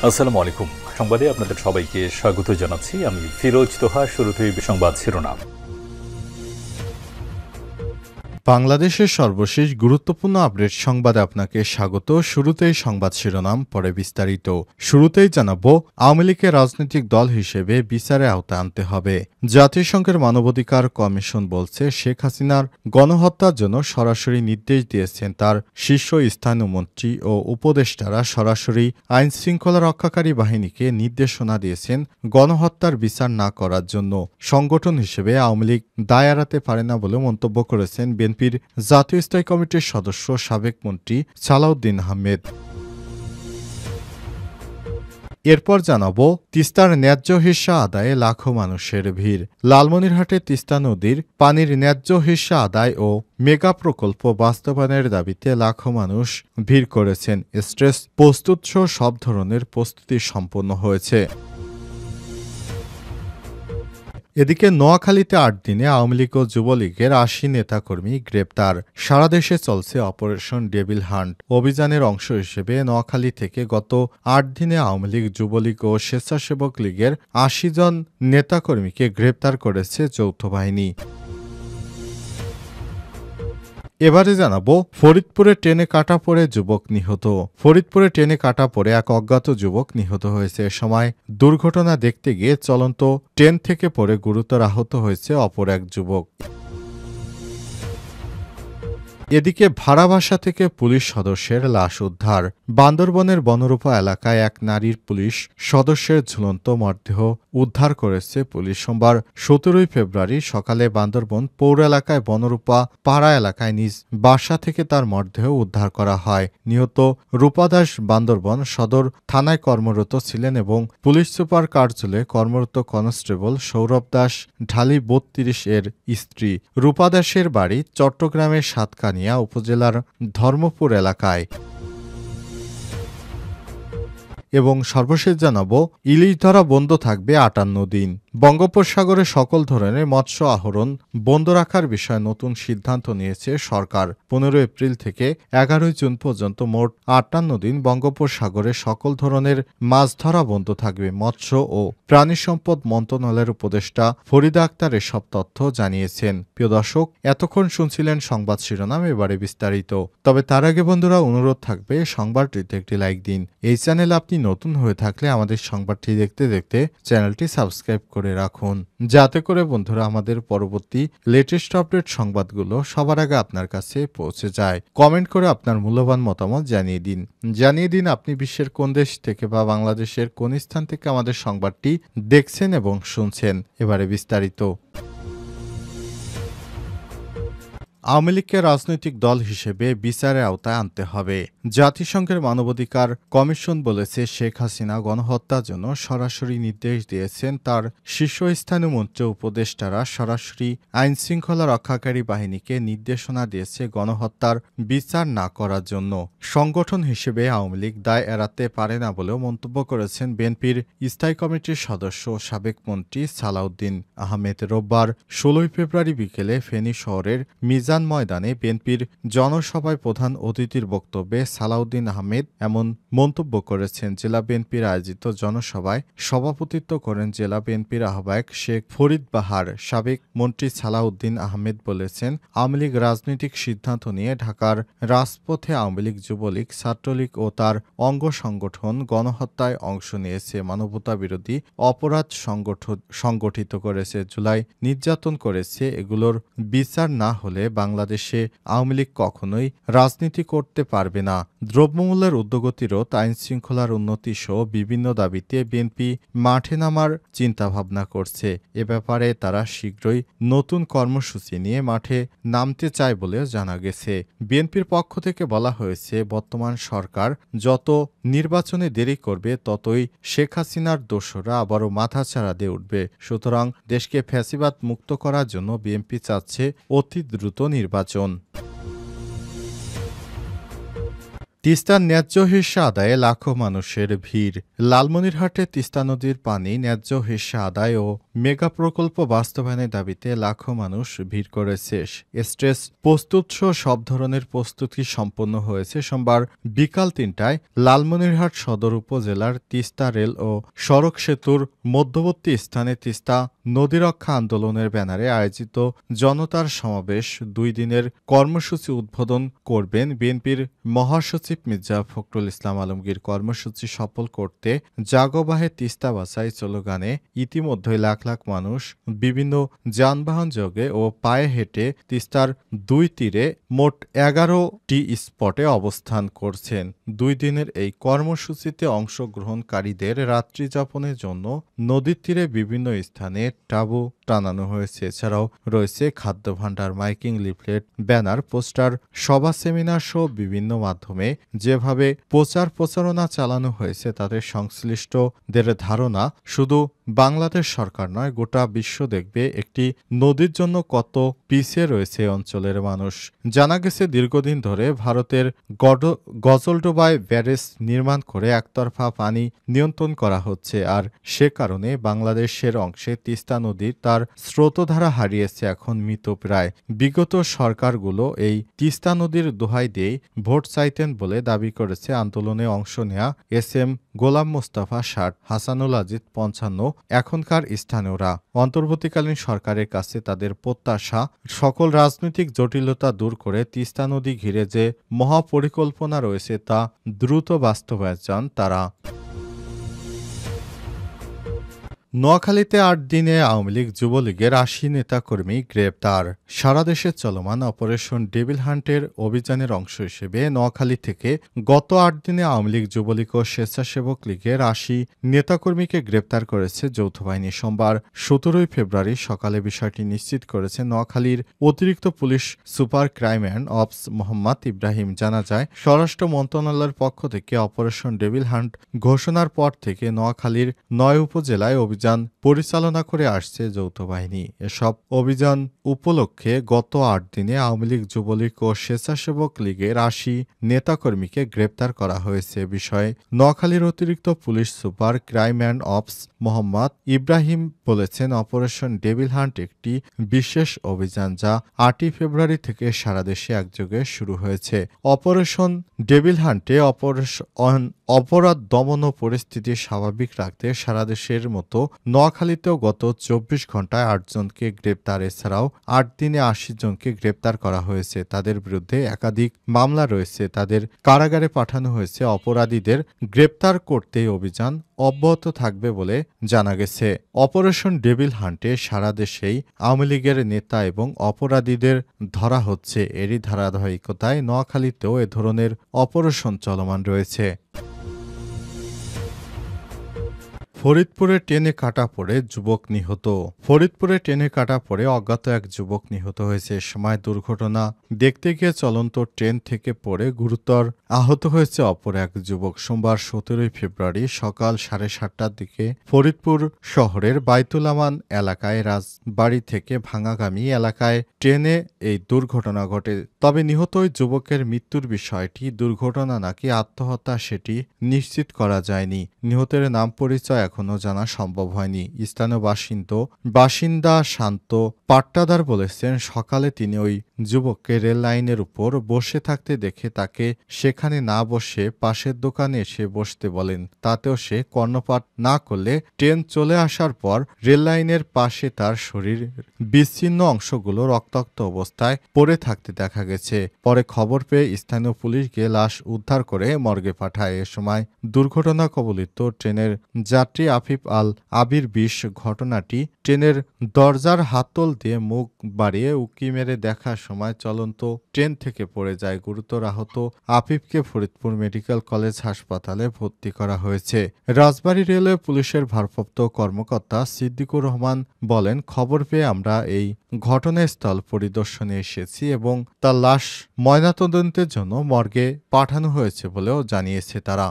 আসসালামু আলাইকুম। সংবাদে আপনাদের সবাইকে স্বাগত জানাচ্ছি। আমি ফিরোজ তোহা। শুরুতেই সংবাদ শিরোনাম। বাংলাদেশের সর্বশেষ গুরুত্বপূর্ণ আপডেট সংবাদে আপনাকে স্বাগত। শুরুতেই সংবাদ শিরোনাম, পরে বিস্তারিত। শুরুতেই জানাবো, আওয়ামী লীগকে রাজনৈতিক দল হিসেবে বিচারের আওতায় আনতে হবে। জাতিসংঘের মানবাধিকার কমিশন বলছে, শেখ হাসিনার গণহত্যার জন্য সরাসরি নির্দেশ দিয়েছেন তার শীর্ষস্থানীয় মন্ত্রী ও উপদেষ্টারা। সরাসরি আইন শৃঙ্খলা রক্ষাকারী বাহিনীকে নির্দেশনা দিয়েছেন গণহত্যার বিচার না করার জন্য। সংগঠন হিসেবে আওয়ামী লীগ দায় এড়াতে পারে না বলে মন্তব্য করেছেন বিএনপির জাতীয় স্থায়ী কমিটির সদস্য সাবেক মন্ত্রী সালাউদ্দিন আহমেদ। এরপর জানাবো, তিস্তার ন্যায্য হিস্সা আদায়ে লাখো মানুষের ভিড়। লালমনিরহাটে তিস্তা নদীর পানির ন্যায্য হিস্সা আদায় ও মেগা প্রকল্প বাস্তবায়নের দাবিতে লাখো মানুষ ভিড় করেছেন। স্ট্রেস প্রস্তুতসহ সব ধরনের প্রস্তুতি সম্পন্ন হয়েছে। এদিকে নোয়াখালীতে ৮ দিনে আওয়ামী লীগ ও যুবলীগের ৮০ নেতাকর্মী গ্রেপ্তার। সারা দেশে চলছে অপারেশন ডেভিল হান্ট। অভিযানের অংশ হিসেবে নোয়াখালী থেকে গত ৮ দিনে আওয়ামী লীগ, যুবলীগ ও স্বেচ্ছাসেবক লীগের ৮০ জন নেতাকর্মীকে গ্রেপ্তার করেছে যৌথ বাহিনী। এবারে জানাবো, ফরিদপুরে ট্রেনে কাটা পড়ে যুবক নিহত। ফরিদপুরে ট্রেনে কাটা পড়ে এক অজ্ঞাত যুবক নিহত হয়েছে। এ সময় দুর্ঘটনা দেখতে গিয়ে চলন্ত ট্রেন থেকে পড়ে গুরুতর আহত হয়েছে অপর এক যুবক। এদিকে ভাড়া বাসা থেকে পুলিশ সদস্যের লাশ উদ্ধার। বান্দরবনের বনরূপা এলাকায় এক নারীর পুলিশ সদস্যের ঝুলন্ত মরদেহ উদ্ধার করেছে পুলিশ। সোমবার ১৭ ফেব্রুয়ারি সকালে বান্দরবন পৌর এলাকায় বনরূপা পাড়া এলাকায় নিজ বাসা থেকে তার মরদেহ উদ্ধার করা হয়। নিহত রূপা দাস বান্দরবন সদর থানায় কর্মরত ছিলেন এবং পুলিশ সুপার কার্যালয়ে কর্মরত কনস্টেবল সৌরভ দাস ঢালি ৩২ এর স্ত্রী। রূপা দাসের বাড়ি চট্টগ্রামের সাতকানিয়া উপজেলার ধর্মপুর এলাকায়। এবং সর্বশেষ জানাবো, ইলিশ ধরা বন্ধ থাকবে ৫৮ দিন। বঙ্গোপসাগরে সকল ধরনের মৎস্য আহরণ বন্ধ রাখার বিষয়ে নতুন সিদ্ধান্ত নিয়েছে সরকার। ১৫ এপ্রিল থেকে ১১ জুন পর্যন্ত মোট ৫৮ দিন বঙ্গোপসাগরে সকল ধরনের মাছ ধরা বন্ধ থাকবে। মৎস্য ও প্রাণী সম্পদ মন্ত্রণালয়ের উপদেষ্টা ফরিদা আক্তার এসব তথ্য জানিয়েছেন। প্রিয় দর্শক, এতক্ষণ শুনছিলেন সংবাদ শিরোনাম, এবারে বিস্তারিত। তবে তার আগে বন্ধুরা, অনুরোধ থাকবে সংবাদটিতে একটি লাইক দিন। এই চ্যানেলে আপনি নতুন হয়ে থাকলে আমাদের সংবাদটি দেখতে দেখতে চ্যানেলটি সাবস্ক্রাইব করে রাখুন, যাতে করে বন্ধুরা আমাদের পরবর্তী লেটেস্ট আপডেট সংবাদগুলো সবার আগে আপনার কাছে পৌঁছে যায়। কমেন্ট করে আপনার মূল্যবান মতামত জানিয়ে দিন আপনি বিশ্বের কোন দেশ থেকে বা বাংলাদেশের কোন স্থান থেকে আমাদের সংবাদটি দেখছেন এবং শুনছেন। এবারে বিস্তারিত। আওয়ামী লীগকে রাজনৈতিক দল হিসেবে বিচারের আওতায় আনতে হবে। জাতিসংঘের মানবাধিকার কমিশন বলেছে, শেখ হাসিনা গণহত্যার জন্য সরাসরি নির্দেশ দিয়েছেন তার শীর্ষস্থানীয় মন্ত্রী উপদেষ্টারা। সরাসরি আইন শৃঙ্খলা রক্ষাকারী বাহিনীকে নির্দেশনা দিয়েছে গণহত্যার বিচার না করার জন্য। সংগঠন হিসেবে আওয়ামী লীগ দায় এড়াতে পারে না বলেও মন্তব্য করেছেন বিএনপির স্থায়ী কমিটির সদস্য সাবেক মন্ত্রী সালাউদ্দিন আহমেদ। রোববার ১৬ ফেব্রুয়ারি বিকেলে ফেনী শহরের মিজান ময়দানে বিএনপির জনসভায় প্রধান অতিথির বক্তব্যে সালাউদ্দিন আহমেদ এমন মন্তব্য করেছেন। জেলা বিএনপির আয়োজিত জনসভায় সভাপতিত্ব করেন জেলা বিএনপির আহ্বায়ক শেখ ফরিদ বাহার। সাবেক মন্ত্রী সালাউদ্দিন আহমেদ বলেছেন, আওয়ামী লীগ রাজনৈতিক সিদ্ধান্ত নিয়ে ঢাকার রাজপথে আওয়ামী লীগ, যুবলীগ, ছাত্রলীগ ও তার অঙ্গ সংগঠন গণহত্যায় অংশ নিয়েছে, মানবতাবিরোধী অপরাধ সংগঠিত করেছে, জুলাই নির্যাতন করেছে। এগুলোর বিচার না হলে বাংলাদেশে আওয়ামী লীগ কখনোই রাজনীতি করতে পারবে না। দ্রব্যমূল্যের ঊর্ধ্বগতি রোধ, আইন শৃঙ্খলার উন্নতি সহ বিভিন্ন দাবিতে বিএনপি মাঠে নামার চিন্তাভাবনা করছে। এ ব্যাপারে তারা শীঘ্রই নতুন কর্মসূচি নিয়ে মাঠে নামতে চায় বলে জানা গেছে। বিএনপির পক্ষ থেকে বলা হয়েছে, বর্তমান সরকার যত নির্বাচনে দেরি করবে ততই শেখ হাসিনার দোসররা আবারও মাথাচাড়া দিয়ে উঠবে। সুতরাং দেশকে ফ্যাসিবাদ মুক্ত করার জন্য বিএনপি চাচ্ছে অতি দ্রুত নির্বাচন। তিস্তার ন্যায্য হিস্যা আদায়ে লাখো মানুষের ভিড়। লালমনিরহাটে তিস্তা নদীর পানি ন্যায্য হিস্যা আদায় ও মেগা প্রকল্প বাস্তবায়নের দাবিতে লাখো মানুষ ভিড় করেছে। স্টেজ প্রস্তুতসহ সব ধরনের প্রস্তুতি সম্পন্ন হয়েছে সোমবার বিকাল ৩টায় লালমনিরহাট সদর উপজেলার তিস্তা রেল ও সড়ক সেতুর মধ্যবর্তী স্থানে তিস্তা নদী রক্ষা আন্দোলনের ব্যানারে আয়োজিত জনতার সমাবেশ ২ দিনের কর্মসূচি উদ্বোধন করবেন বিএনপির মহাসচিব মির্জা ফখরুল ইসলাম আলমগীর। কর্মসূচি সফল করতে জাগবাহে তিস্তা বাঁচাই স্লোগানে ইতিমধ্যেই লাখ লাখ মানুষ বিভিন্ন যানবাহন যোগে ও পায়ে হেঁটে তিস্তার ২ তীরে মোট ১১টি স্পটে অবস্থান করছেন। ২ দিনের এই কর্মসূচিতে অংশগ্রহণকারীদের রাত্রিযাপনের জন্য নদীর তীরে বিভিন্ন স্থানে তাঁবু টানানো হয়েছে। এছাড়াও রয়েছে খাদ্য ভাণ্ডার, মাইকিং, লিফলেট, ব্যানার, পোস্টার, সভা, সেমিনার সহ বিভিন্ন মাধ্যমে যেভাবে প্রচারণা চালানো হয়েছে তাদের সংশ্লিষ্টদের ধারণা শুধু বাংলাদেশ সরকার নয়, গোটা বিশ্ব দেখবে একটি নদীর জন্য কত পিছিয়ে রয়েছে অঞ্চলের মানুষ। জানা গেছে দীর্ঘদিন ধরে ভারতের গজলডোবায় ব্যারেজ নির্মাণ করে একতরফা পানি নিয়ন্ত্রণ করা হচ্ছে, আর সে কারণে বাংলাদেশের অংশে তিস্তা নদীর তার স্রোতধারা হারিয়েছে এখন মৃতপ্রায়। বিগত সরকারগুলো এই তিস্তা নদীর দোহাই দিয়ে ভোট চাইতেন বলে দাবি করেছে আন্দোলনে অংশ নেয়া এস.এম. গোলাম মোস্তফা ৬০, হাসানুল আজিজ ৫৫। এখনকার স্থানীয়রা অন্তর্বর্তীকালীন সরকারের কাছে তাদের প্রত্যাশা সকল রাজনৈতিক জটিলতা দূর করে তিস্তা নদী ঘিরে যে মহাপরিকল্পনা রয়েছে তা দ্রুত বাস্তবায়ন চান তারা। নোয়াখালীতে ৮ দিনে আওয়ামী লীগ যুবলীগের ৮০ নেতাকর্মী গ্রেপ্তার। সারা দেশে চলমান অপারেশন ডেভিল হান্টের অভিযানের অংশ হিসেবে নোয়াখালী থেকে গত ৮ দিনে আওয়ামী লীগ যুবলীগ ও স্বেচ্ছাসেবক লীগের ৮০ নেতাকর্মীকে গ্রেপ্তার করেছে যৌথ বাহিনী। সোমবার ১৭ ফেব্রুয়ারি সকালে বিষয়টি নিশ্চিত করেছে নোয়াখালীর অতিরিক্ত police super crime and ops Mohammad Ibrahim. জানা যায়, স্বরাষ্ট্র মন্ত্রণালয়ের পক্ষ থেকে অপারেশন ডেভিল হান্ট ঘোষণার পর থেকে নোয়াখালীর ৯ উপজেলায় অভিযান পরিচালনা করে আসছে যৌথ বাহিনী। এসব অভিযান উপলক্ষে গত ৮ দিনে আওয়ামী লীগ, যুবলীগ ও স্বেচ্ছাসেবক লীগের ৮০ নেতাকর্মীকে গ্রেপ্তার করা হয়েছে। বিষয়ে নোয়াখালীর অতিরিক্ত police super crime and ops Mohammad Ibrahim বলেছেন, অপারেশন ডেভিল হান্ট একটি বিশেষ অভিযান যা ৮ই ফেব্রুয়ারি থেকে সারা দেশে একযোগে শুরু হয়েছে। অপারেশন ডেভিল হান্টে অপরাধ দমন ও পরিস্থিতি স্বাভাবিক রাখতে সারা দেশের মতো নোয়াখালীতেও গত ২৪ ঘন্টায় ৮ জনকে গ্রেপ্তার, এছাড়াও ৮ দিনে ৮০ জনকে গ্রেপ্তার করা হয়েছে। তাদের বিরুদ্ধে একাধিক মামলা রয়েছে, তাদের কারাগারে পাঠানো হয়েছে। অপরাধীদের গ্রেপ্তার করতে অভিযান অব্যাহত থাকবে বলে জানা গেছে। অপারেশন ডেভিল হান্টে সারা দেশেই আওয়ামী লীগের নেতা এবং অপরাধীদের ধরা হচ্ছে। এরই ধারাবাহিকতায় নোয়াখালীতেও এ ধরনের অপারেশন চলমান রয়েছে। ফরিদপুরে ট্রেনে কাটা পড়ে যুবক নিহত। ফরিদপুরে ট্রেনে কাটা পড়ে অজ্ঞাত এক যুবক নিহত হয়েছে। এ সময় দুর্ঘটনা দেখতে গিয়ে চলন্ত ট্রেন থেকে পড়ে গুরুতর আহত হয়েছে অপর এক যুবক। সোমবার ১৭ ফেব্রুয়ারি সকাল ৭:৩০টার দিকে ফরিদপুর শহরের বাইতুল আমান এলাকায় রাজবাড়ী থেকে ভাঙাগামী এলাকায় ট্রেনে এই দুর্ঘটনা ঘটে। তবে নিহত ওই যুবকের মৃত্যুর বিষয়টি দুর্ঘটনা নাকি আত্মহত্যা সেটি নিশ্চিত করা যায়নি। নিহতের নাম পরিচয় এখনো জানা সম্ভব হয়নি। স্থানীয় বাসিন্দা শান্ত পাট্টাদার বলেছেন, সকালে তিনি ওই যুবককে রেল লাইনের উপর বসে থাকতে দেখে তাকে সেখানে না বসে পাশের দোকানে এসে বসতে বলেন। তাতেও সে কর্ণপাত না করলে ট্রেন চলে আসার পর রেল লাইনের পাশে তার শরীর বিচ্ছিন্ন অংশগুলো রক্তাক্ত অবস্থায় পড়ে থাকতে দেখা গেছে। পরে খবর পেয়ে স্থানীয় পুলিশ গিয়ে লাশ উদ্ধার করে মর্গে পাঠায়। এ সময় দুর্ঘটনা কবলিত ট্রেনের যাত্রী আফিফ আল আবির ২০ ঘটনাটি ট্রেনের দরজার হাতল দিয়ে মুখ বাড়িয়ে উকি মেরে দেখার সময় চলন্ত ট্রেন থেকে পড়ে যায়। গুরুতর আহত আফিফকে ফরিদপুর মেডিকেল কলেজ হাসপাতালে ভর্তি করা হয়েছে। রাজবাড়ী রেলওয়ে পুলিশের ভারপ্রাপ্ত কর্মকর্তা সিদ্দিকুর রহমান বলেন, খবর পেয়ে আমরা এই ঘটনাস্থল পরিদর্শনে এসেছি এবং তার লাশ ময়নাতদন্তের জন্য মর্গে পাঠানো হয়েছে বলেও জানিয়েছে তারা।